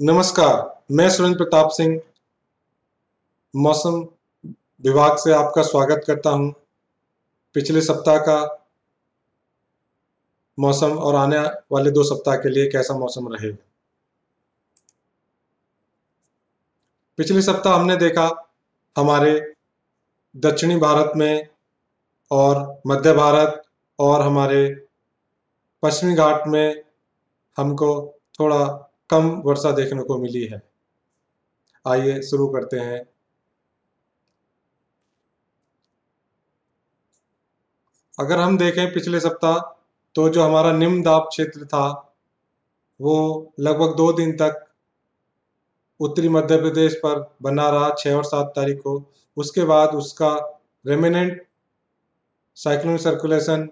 नमस्कार, मैं सुरेंद्र प्रताप सिंह मौसम विभाग से आपका स्वागत करता हूं। पिछले सप्ताह का मौसम और आने वाले 2 सप्ताह के लिए कैसा मौसम रहेगा। पिछले सप्ताह हमने देखा हमारे दक्षिणी भारत में और मध्य भारत और हमारे पश्चिमी घाट में हमको थोड़ा कम वर्षा देखने को मिली है। आइए शुरू करते हैं। अगर हम देखें पिछले सप्ताह, तो जो हमारा निम्न दाब क्षेत्र था वो लगभग 2 दिन तक उत्तरी मध्य प्रदेश पर बना रहा 6 और 7 तारीख को। उसके बाद उसका रेमिनेंट साइक्लोनिक सर्कुलेशन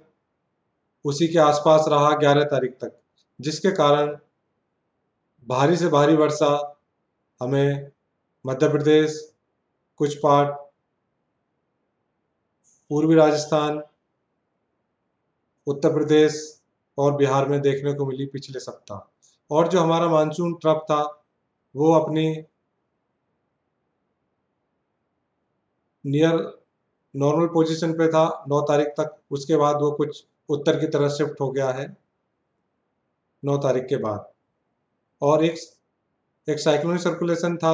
उसी के आसपास रहा 11 तारीख तक, जिसके कारण भारी से भारी वर्षा हमें मध्य प्रदेश, कुछ पार्ट पूर्वी राजस्थान, उत्तर प्रदेश और बिहार में देखने को मिली पिछले सप्ताह। और जो हमारा मानसून ट्रफ था वो अपनी नियर नॉर्मल पोजीशन पे था 9 तारीख तक। उसके बाद वो कुछ उत्तर की तरफ शिफ्ट हो गया है 9 तारीख के बाद। और एक साइक्लोनिक सर्कुलेशन था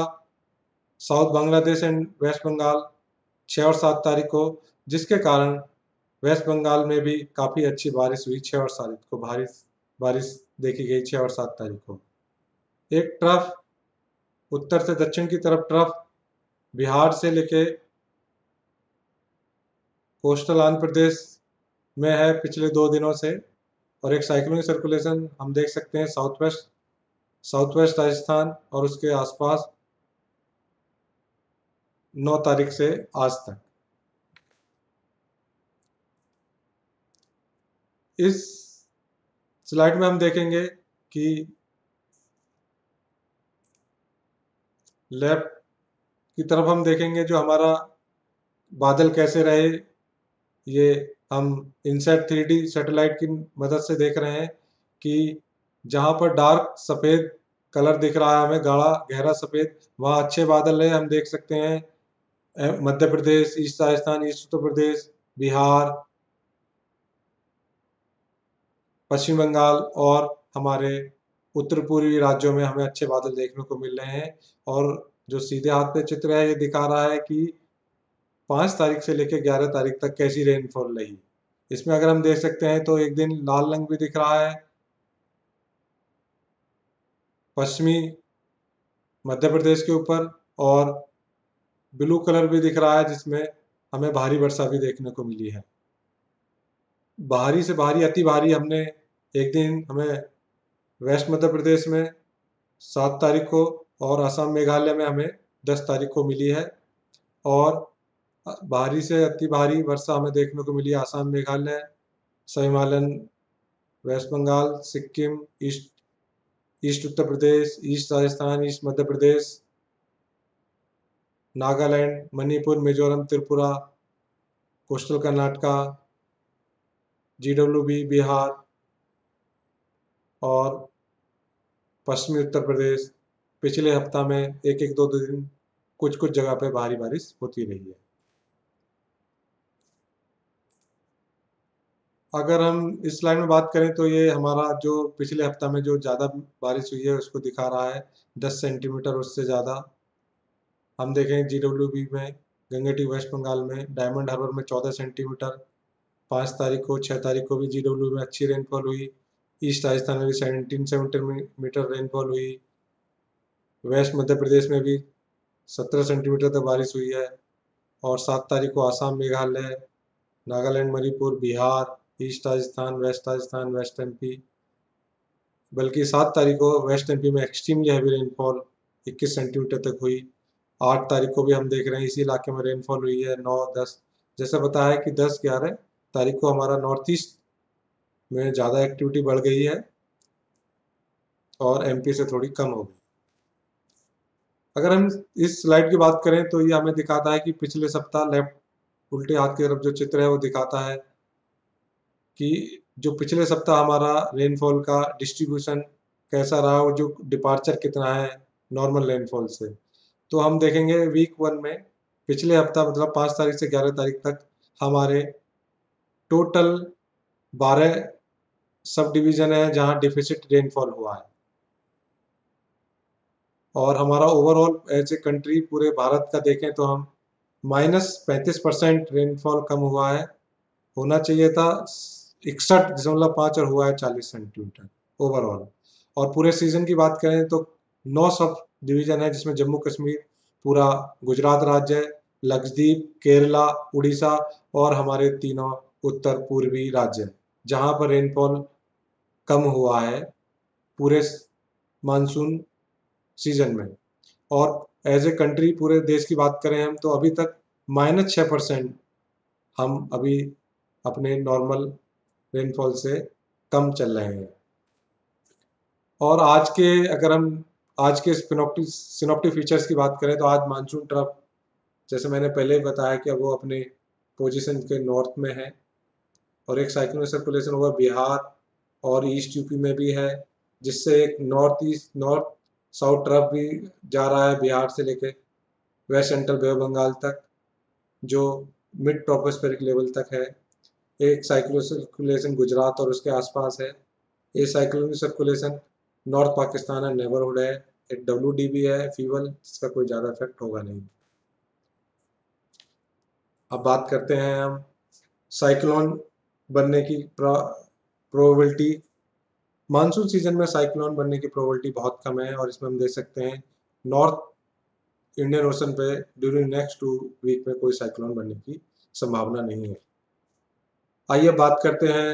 साउथ बांग्लादेश एंड वेस्ट बंगाल 6 और 7 तारीख को, जिसके कारण वेस्ट बंगाल में भी काफ़ी अच्छी बारिश हुई। 6 और 7 तारीख को भारी बारिश देखी गई 6 और 7 तारीख को। एक ट्रफ उत्तर से दक्षिण की तरफ ट्रफ बिहार से लेके कोस्टल आंध्र प्रदेश में है पिछले 2 दिनों से। और एक साइक्लोनिक सर्कुलेशन हम देख सकते हैं साउथ वेस्ट राजस्थान और उसके आसपास 9 तारीख से आज तक। इस स्लाइड में हम देखेंगे कि लेफ्ट की तरफ हम देखेंगे जो हमारा बादल कैसे रहे। ये हम इनसेट 3D सैटेलाइट की मदद से देख रहे हैं कि जहाँ पर डार्क सफ़ेद कलर दिख रहा है हमें, गाढ़ा गहरा सफ़ेद, वहाँ अच्छे बादल है। हम देख सकते हैं मध्य प्रदेश, ईस्ट राजस्थान, ईस्ट उत्तर प्रदेश, बिहार, पश्चिम बंगाल और हमारे उत्तर पूर्वी राज्यों में हमें अच्छे बादल देखने को मिल रहे हैं। और जो सीधे हाथ पे चित्र है ये दिखा रहा है कि 5 तारीख से लेकर 11 तारीख तक कैसी रेनफॉल रही। इसमें अगर हम देख सकते हैं तो एक दिन लाल रंग भी दिख रहा है पश्चिमी मध्य प्रदेश के ऊपर, और ब्लू कलर भी दिख रहा है जिसमें हमें भारी वर्षा भी देखने को मिली है। भारी से भारी, अति भारी हमने एक दिन हमें वेस्ट मध्य प्रदेश में 7 तारीख को और असम मेघालय में हमें 10 तारीख को मिली है। और भारी से अति भारी वर्षा हमें देखने को मिली Assam, Meghalaya, Himalayan, west Bengal, Sikkim, east Uttar Pradesh, east Rajasthan, east Madhya Pradesh, Nagaland, Manipur, Mizoram, Tripura, coastal Karnataka, GWB Bihar और पश्चिमी उत्तर प्रदेश। पिछले हफ्ता में एक दो दिन कुछ जगह पे भारी बारिश होती रही है। अगर हम इस स्लाइड में बात करें तो ये हमारा जो पिछले हफ्ता में जो ज़्यादा बारिश हुई है उसको दिखा रहा है 10 सेंटीमीटर उससे ज़्यादा। हम देखें GWB में गंगेटी वेस्ट बंगाल में डायमंड हार्बर में 14 सेंटीमीटर 5 तारीख को। 6 तारीख को भी GWB में अच्छी रेनफॉल हुई। ईस्ट राजस्थान में भी 17 सेंटीमीटर रेनफॉल हुई। वेस्ट मध्य प्रदेश में भी 17 सेंटीमीटर तक बारिश हुई है। और 7 तारीख को Assam, Meghalaya, Nagaland, Manipur, Bihar, east Rajasthan, west MP, बल्कि 7 तारीख को वेस्ट MP में एक्सट्रीमली हैवी रेनफॉल 21 सेंटीमीटर तक हुई। 8 तारीख को भी हम देख रहे हैं इसी इलाके में रेनफॉल हुई है 9, 10। जैसे बताया कि 10, 11 तारीख को हमारा नॉर्थ ईस्ट में ज़्यादा एक्टिविटी बढ़ गई है और MP से थोड़ी कम हो गई। अगर हम इस स्लाइड की बात करें तो ये हमें दिखाता है कि पिछले सप्ताह लेफ्ट उल्टे हाथ की तरफ जो चित्र है वो दिखाता है कि जो पिछले सप्ताह हमारा रेनफॉल का डिस्ट्रीब्यूशन कैसा रहा और जो डिपार्चर कितना है नॉर्मल रेनफॉल से। तो हम देखेंगे वीक 1 में पिछले हफ्ता मतलब 5 तारीख से 11 तारीख तक हमारे टोटल 12 सब डिवीज़न है जहाँ डेफ़िसिट रेनफॉल हुआ है। और हमारा ओवरऑल एज ए कंट्री पूरे भारत का देखें तो हम -35% रेनफॉल कम हुआ है। होना चाहिए था 61.5 और हुआ है 40 सेंटीमीटर ओवरऑल। और पूरे सीजन की बात करें तो 9 सब डिवीजन है जिसमें जम्मू कश्मीर, पूरा गुजरात राज्य, लक्षद्वीप, केरला, उड़ीसा और हमारे तीनों उत्तर पूर्वी राज्य जहाँ पर रेनफॉल कम हुआ है पूरे मानसून सीजन में। और एज ए कंट्री पूरे देश की बात करें हम तो अभी तक -6% हम अभी अपने नॉर्मल रेनफॉल से कम चल रहे हैं। और अगर हम आज के सिनॉप्टिक फीचर्स की बात करें तो आज मानसून ट्रफ जैसे मैंने पहले ही बताया कि अब वो अपने पोजीशन के नॉर्थ में है और एक साइक्लोनिक सर्कुलेशन हुआ बिहार और ईस्ट यूपी में भी है, जिससे एक नॉर्थ साउथ ट्रफ भी जा रहा है बिहार से लेके west central bay of Bengal तक, जो मिड ट्रोपोस्फेरिक लेवल तक है। एक साइक्लोनिक सर्कुलेशन गुजरात और उसके आसपास है। ये साइक्लोनिक सर्कुलेशन नॉर्थ पाकिस्तान है, नेबरहुड है। एक WDB है फीवल, जिसका कोई ज़्यादा इफेक्ट होगा नहीं। अब बात करते हैं हम साइक्लोन बनने की प्रोबेबिलिटी। मानसून सीजन में साइक्लोन बनने की प्रोबेबिलिटी बहुत कम है और इसमें हम देख सकते हैं नॉर्थ इंडियन ओशन पे ड्यूरिंग नेक्स्ट 2 वीक में कोई साइक्लोन बनने की संभावना नहीं है। आइए बात करते हैं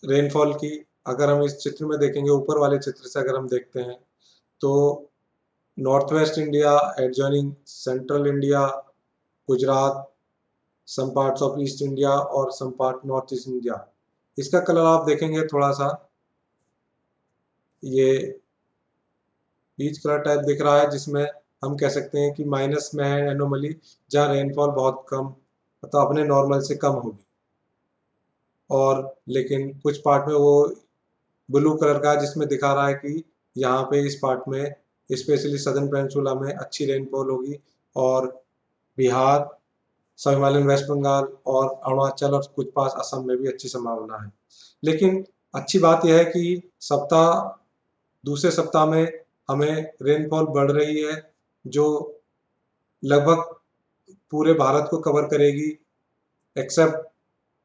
रेनफॉल की। अगर हम इस चित्र में देखेंगे, ऊपर वाले चित्र से अगर हम देखते हैं तो north west India, adjoining central India, Gujarat, some parts of east India और some part north east India, इसका कलर आप देखेंगे थोड़ा सा ये पीच कलर टाइप दिख रहा है, जिसमें हम कह सकते हैं कि माइनस में है एनोमली, जहाँ रेनफॉल बहुत कम मतलब अपने नॉर्मल से कम होगी। और लेकिन कुछ पार्ट में वो ब्लू कलर का जिसमें दिखा रहा है कि यहाँ पे इस पार्ट में स्पेशली सदर्न पेनिनसुला में अच्छी रेनफॉल होगी और बिहार, सब हिमालयन वेस्ट बंगाल और अरुणाचल और कुछ पास असम में भी अच्छी संभावना है। लेकिन अच्छी बात यह है कि दूसरे सप्ताह में हमें रेनफॉल बढ़ रही है, जो लगभग पूरे भारत को कवर करेगी एक्सेप्ट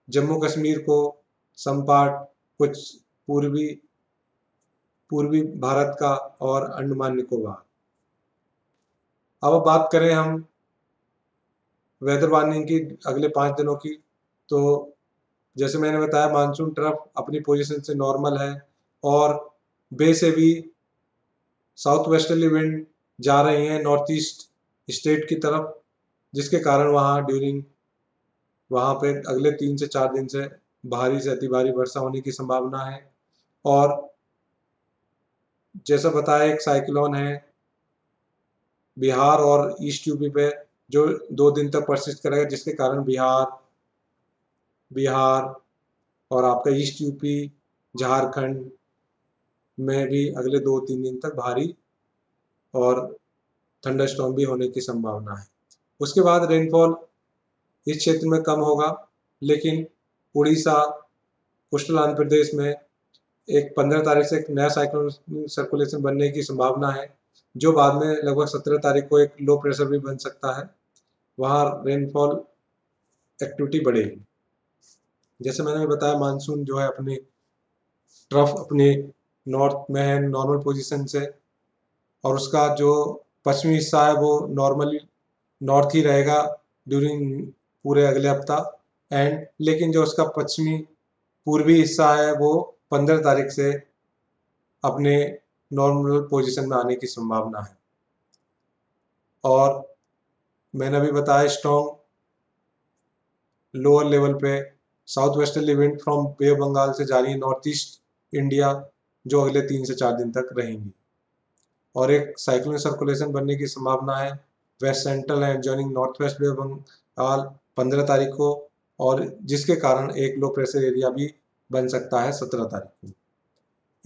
जम्मू कश्मीर को, सम पार्ट कुछ पूर्वी पूर्वी भारत का और अंडमान निकोबार। अब बात करें हम वेदर वार्निंग की अगले 5 दिनों की, तो जैसे मैंने बताया मानसून ट्रफ अपनी पोजीशन से नॉर्मल है और बे से भी साउथ वेस्टर्ली विंड जा रही हैं नॉर्थ ईस्ट स्टेट की तरफ, जिसके कारण वहाँ पे अगले 3 से 4 दिन से भारी से अति भारी वर्षा होने की संभावना है। और जैसा बताया एक साइक्लोन है बिहार और ईस्ट यूपी पे जो 2 दिन तक परसिस्ट करेगा, जिसके कारण बिहार और आपका ईस्ट यूपी, झारखंड में भी अगले 2-3 दिन तक भारी और थंडरस्टॉर्म भी होने की संभावना है। उसके बाद रेनफॉल इस क्षेत्र में कम होगा, लेकिन उड़ीसा, कोस्टल आंध्र प्रदेश में एक 15 तारीख से एक नया साइक्लोन सर्कुलेशन बनने की संभावना है, जो बाद में लगभग 17 तारीख को एक लो प्रेशर भी बन सकता है। वहाँ रेनफॉल एक्टिविटी बढ़ेगी। जैसे मैंने बताया मानसून जो है अपने ट्रफ अपने नॉर्थ में है नॉर्मल पोजीशन से, और उसका जो पश्चिमी हिस्सा है वो नॉर्मली नॉर्थ ही रहेगा ड्यूरिंग पूरे अगले हफ्ता लेकिन जो उसका पश्चिमी पूर्वी हिस्सा है वो 15 तारीख से अपने नॉर्मल पोजीशन में आने की संभावना है। और मैंने अभी बताया स्ट्रॉन्ग लोअर लेवल पे south westerly wind from bay of Bengal से जा रही है नॉर्थ ईस्ट इंडिया, जो अगले 3 से 4 दिन तक रहेंगी। और एक साइक्लोनिक सर्कुलेशन बनने की संभावना है west central and joining north west bay of Bengal 15 तारीख को, और जिसके कारण एक लो प्रेशर एरिया भी बन सकता है 17 तारीख को।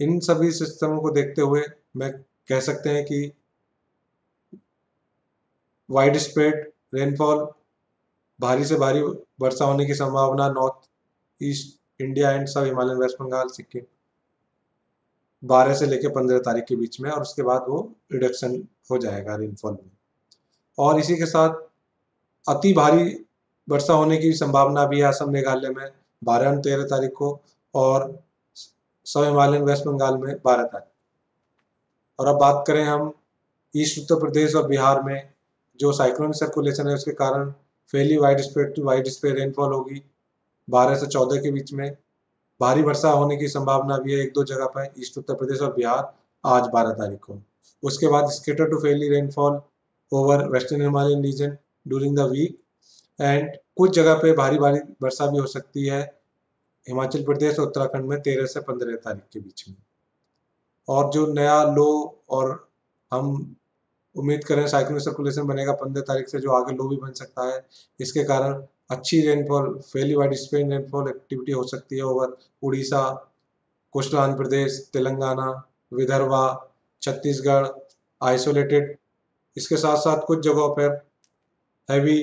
इन सभी सिस्टमों को देखते हुए मैं कह सकते हैं कि वाइड स्प्रेड रेनफॉल, भारी से भारी वर्षा होने की संभावना नॉर्थ ईस्ट इंडिया एंड सब हिमालयन वेस्ट बंगाल सिक्किम 12 से लेकर 15 तारीख के बीच में, और उसके बाद वो रिडक्शन हो जाएगा रेनफॉल में। और इसी के साथ अति भारी वर्षा होने की संभावना भी है असम मेघालय में 12 और 13 तारीख को, और सब हिमालयन वेस्ट बंगाल में 12 तारीख। और अब बात करें हम ईस्ट उत्तर प्रदेश और बिहार में, जो साइक्लोनिक सर्कुलेशन है उसके कारण fairly wide spread to wide spread rainfall होगी 12 से 14 के बीच में। भारी वर्षा होने की संभावना भी है एक दो जगह पर ईस्ट उत्तर प्रदेश और बिहार आज 12 तारीख को। उसके बाद scattered to fairly rainfall over western Himalayan region during the week, and कुछ जगह पे भारी भारी वर्षा भी हो सकती है हिमाचल प्रदेश और उत्तराखंड में 13 से 15 तारीख के बीच में। और जो नया लो, और हम उम्मीद करें साइक्लोनिक सर्कुलेशन बनेगा 15 तारीख से, जो आगे लो भी बन सकता है। इसके कारण अच्छी rainfall, fairly wide spread rainfall activity हो सकती है over Orissa, coastal Andhra Pradesh, Telangana, Vidarbha, Chhattisgarh isolated. इसके साथ साथ कुछ जगहों पर हैवी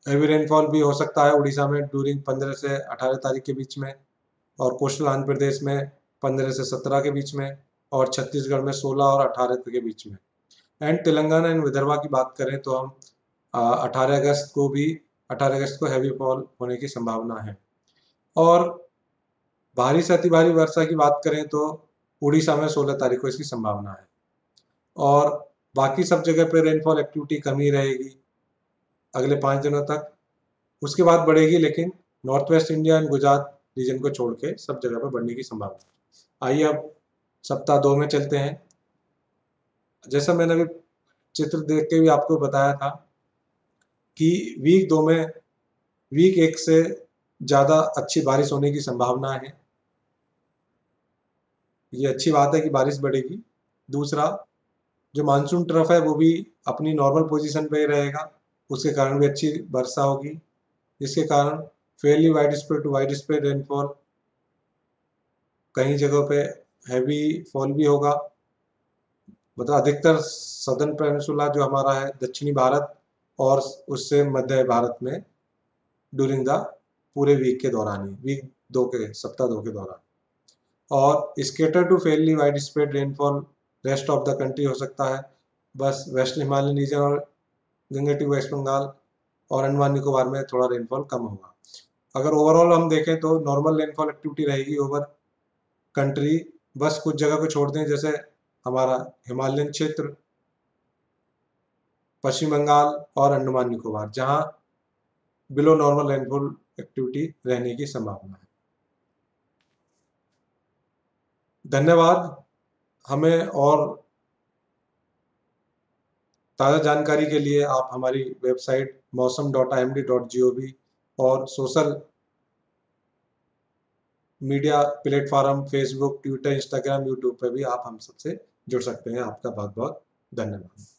रेनफॉल भी हो सकता है उड़ीसा में ड्यूरिंग 15 से 18 तारीख के बीच में, और कोस्टल आंध्र प्रदेश में 15 से 17 के बीच में, और छत्तीसगढ़ में 16 और 18 के बीच में। एंड तेलंगाना एंड विदर्भा की बात करें तो हम 18 अगस्त को हैवी फॉल होने की संभावना है। और भारी से अति भारी वर्षा की बात करें तो उड़ीसा में 16 तारीख को इसकी संभावना है, और बाकी सब जगह पे रेनफॉल एक्टिविटी कम ही रहेगी अगले 5 दिनों तक। उसके बाद बढ़ेगी, लेकिन north west India and Gujarat region को छोड़ के सब जगह पर बढ़ने की संभावना है। आइए अब सप्ताह 2 में चलते हैं। जैसा मैंने अभी चित्र देख के भी आपको बताया था कि वीक 2 में वीक 1 से ज़्यादा अच्छी बारिश होने की संभावना है। ये अच्छी बात है कि बारिश बढ़ेगी। दूसरा, जो मानसून ट्रफ है वो भी अपनी नॉर्मल पोजीशन पे ही रहेगा, उसके कारण भी अच्छी वर्षा होगी, जिसके कारण fairly wide spread to wide spread rainfall, कई जगहों पे हैवी फॉल भी होगा। मतलब अधिकतर सदर्न पेनिनसुला जो हमारा है दक्षिणी भारत और उससे मध्य भारत में ड्यूरिंग द पूरे वीक के दौरान ही, वीक 2 के सप्ताह 2 के दौरान। और scatter to fairly wide spread rainfall rest of the country हो सकता है, बस वेस्ट हिमालयन रीजन और गंगेटिव वेस्ट बंगाल और अंडमान निकोबार में थोड़ा रेनफॉल कम होगा। अगर ओवरऑल हम देखें तो नॉर्मल रेनफॉल एक्टिविटी रहेगी ओवर कंट्री, बस कुछ जगह को छोड़ दें जैसे हमारा हिमालयन क्षेत्र, पश्चिम बंगाल और अंडमान निकोबार, जहां बिलो नॉर्मल रेनफॉल एक्टिविटी रहने की संभावना है। धन्यवाद। हमें और ताज़ा जानकारी के लिए आप हमारी वेबसाइट mausam.imd.gov और social media platform Facebook, Twitter, Instagram, YouTube पर भी आप हम सबसे जुड़ सकते हैं। आपका बहुत बहुत धन्यवाद।